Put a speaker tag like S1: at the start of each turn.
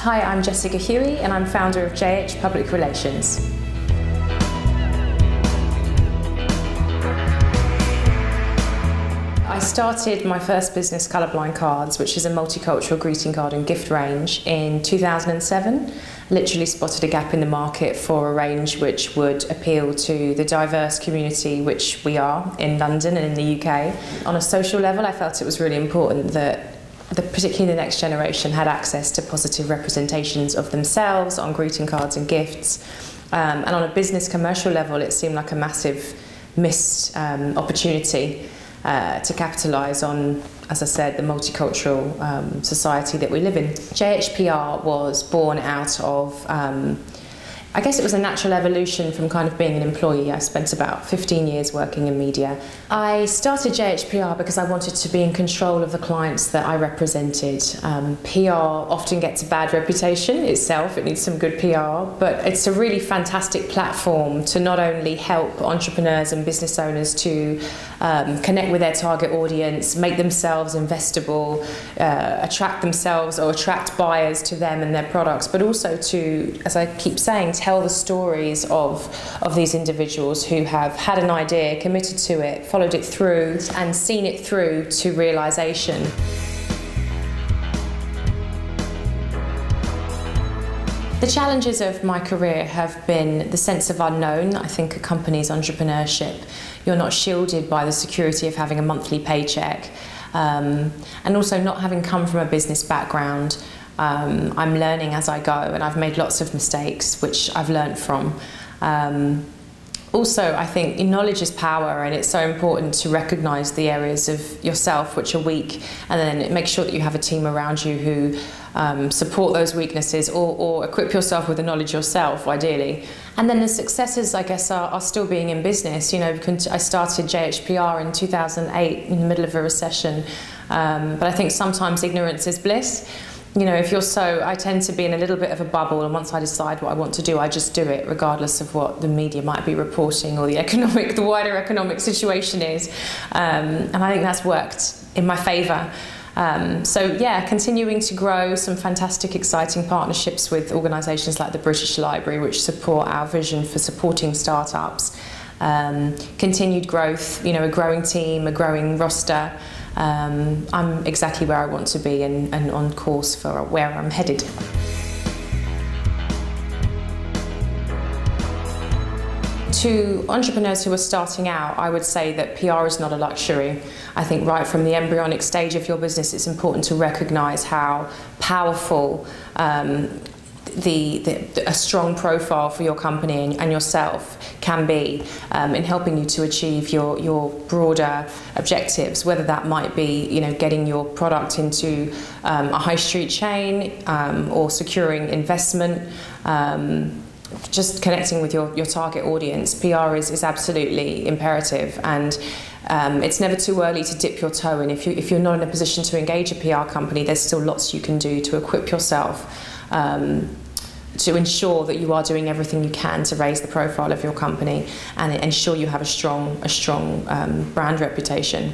S1: Hi, I'm Jessica Huie and I'm founder of JH Public Relations. I started my first business, Colourblind Cards, which is a multicultural greeting card and gift range, in 2007. Literally spotted a gap in the market for a range which would appeal to the diverse community which we are in London and in the UK. On a social level, I felt it was really important that particularly the next generation had access to positive representations of themselves on greeting cards and gifts. And on a business commercial level, it seemed like a massive missed opportunity to capitalise on, as I said, the multicultural society that we live in. JHPR was born out of, I guess it was a natural evolution from kind of being an employee. I spent about 15 years working in media. I started JHPR because I wanted to be in control of the clients that I represented. PR often gets a bad reputation itself, it needs some good PR, but it's a really fantastic platform to not only help entrepreneurs and business owners to connect with their target audience, make themselves investable, attract themselves or attract buyers to them and their products, but also to, as I keep saying, tell the stories of these individuals who have had an idea, committed to it, followed it through and seen it through to realisation. The challenges of my career have been the sense of unknown. I think accompanies entrepreneurship. You're not shielded by the security of having a monthly paycheck, and also not having come from a business background. I'm learning as I go, and I've made lots of mistakes which I've learned from. Also, I think knowledge is power, and it's so important to recognise the areas of yourself which are weak, and then make sure that you have a team around you who support those weaknesses, or equip yourself with the knowledge yourself, ideally. And then the successes, I guess, are still being in business. You know, I started JHPR in 2008 in the middle of a recession, but I think sometimes ignorance is bliss. You know, I tend to be in a little bit of a bubble, and once I decide what I want to do, I just do it, regardless of what the media might be reporting or the wider economic situation is. And I think that's worked in my favour. So yeah, continuing to grow some fantastic, exciting partnerships with organisations like the British Library, which support our vision for supporting startups. Continued growth, you know, a growing team, a growing roster. I'm exactly where I want to be and on course for where I'm headed. To entrepreneurs who are starting out, I would say that PR is not a luxury. I think right from the embryonic stage of your business, it's important to recognise how powerful a strong profile for your company and yourself can be in helping you to achieve your broader objectives, whether that might be, you know, getting your product into a high street chain or securing investment, just connecting with your target audience. PR is absolutely imperative, and it's never too early to dip your toe in. If you're not in a position to engage a PR company, there's still lots you can do to equip yourself to ensure that you are doing everything you can to raise the profile of your company and ensure you have a strong brand reputation.